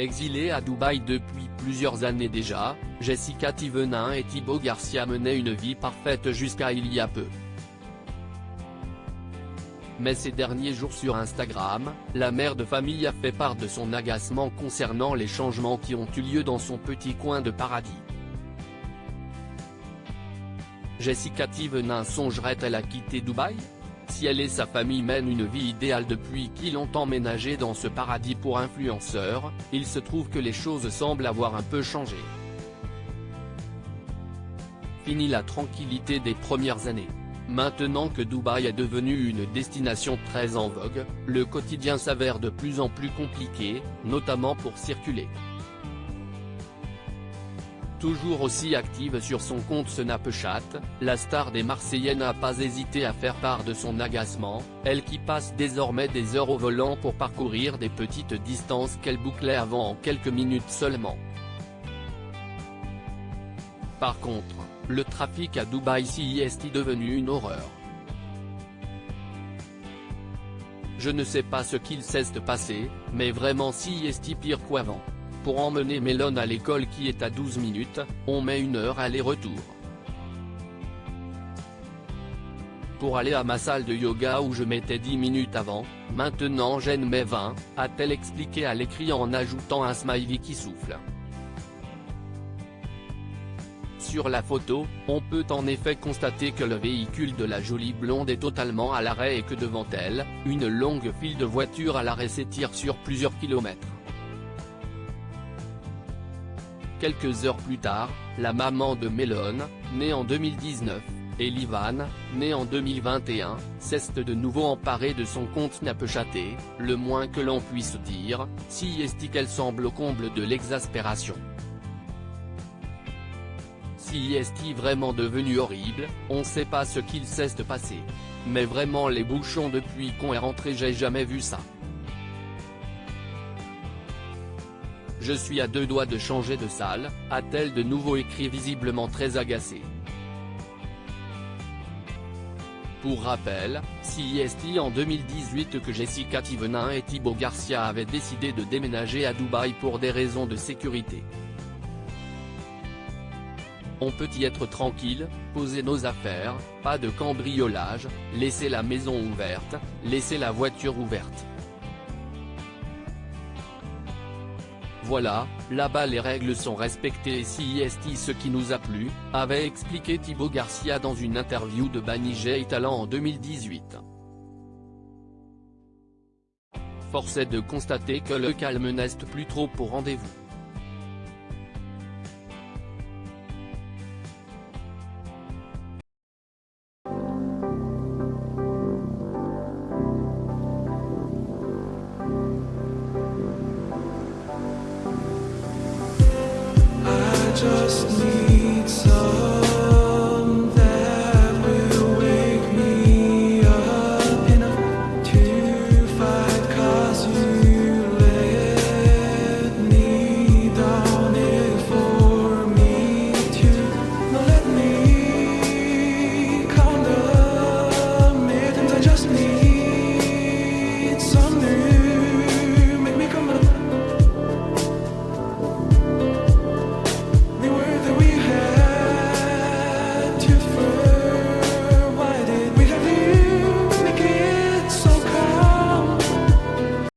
Exilés à Dubaï depuis plusieurs années déjà, Jessica Thévenin et Thibaut Garcia menaient une vie parfaite jusqu'à il y a peu. Mais ces derniers jours sur Instagram, la mère de famille a fait part de son agacement concernant les changements qui ont eu lieu dans son petit coin de paradis. Jessica Thévenin songerait-elle à quitter Dubaï ? Si elle et sa famille mènent une vie idéale depuis qu'ils ont emménagé dans ce paradis pour influenceurs, il se trouve que les choses semblent avoir un peu changé. Fini la tranquillité des premières années. Maintenant que Dubaï est devenu une destination très en vogue, le quotidien s'avère de plus en plus compliqué, notamment pour circuler. Toujours aussi active sur son compte Snapchat, la star des Marseillais n'a pas hésité à faire part de son agacement, elle qui passe désormais des heures au volant pour parcourir des petites distances qu'elle bouclait avant en quelques minutes seulement. Par contre, le trafic à Dubaï est devenu une horreur. Je ne sais pas ce qu'il s'est passé, mais vraiment c'est pire qu'avant. Pour emmener Mélone à l'école qui est à 12 minutes, on met 1 heure aller-retour. Pour aller à ma salle de yoga où je mettais 10 minutes avant, maintenant j'en mets 20, a-t-elle expliqué à l'écrit en ajoutant un smiley qui souffle. Sur la photo, on peut en effet constater que le véhicule de la jolie blonde est totalement à l'arrêt et que devant elle, une longue file de voitures à l'arrêt s'étire sur plusieurs kilomètres. Quelques heures plus tard, la maman de Mélone, née en 2019, et Livan, née en 2021, s'est de nouveau emparée de son compte Snapchat et, le moins que l'on puisse dire, qu'elle semble au comble de l'exaspération. Si est vraiment devenu horrible, on sait pas ce qu'il s'est passé. Mais vraiment les bouchons depuis qu'on est rentré, j'ai jamais vu ça. Je suis à 2 doigts de changer de salle, a-t-elle de nouveau écrit visiblement très agacée. Pour rappel, c'est en 2018 que Jessica Thévenin et Thibaut Garcia avaient décidé de déménager à Dubaï pour des raisons de sécurité. On peut y être tranquille, poser nos affaires, pas de cambriolage, laisser la maison ouverte, laisser la voiture ouverte. Voilà, là-bas les règles sont respectées et c'est ce qui nous a plu, avait expliqué Thibaut Garcia dans une interview de Banijay Talent en 2018. Force est de constater que le calme n'est plus trop au rendez-vous.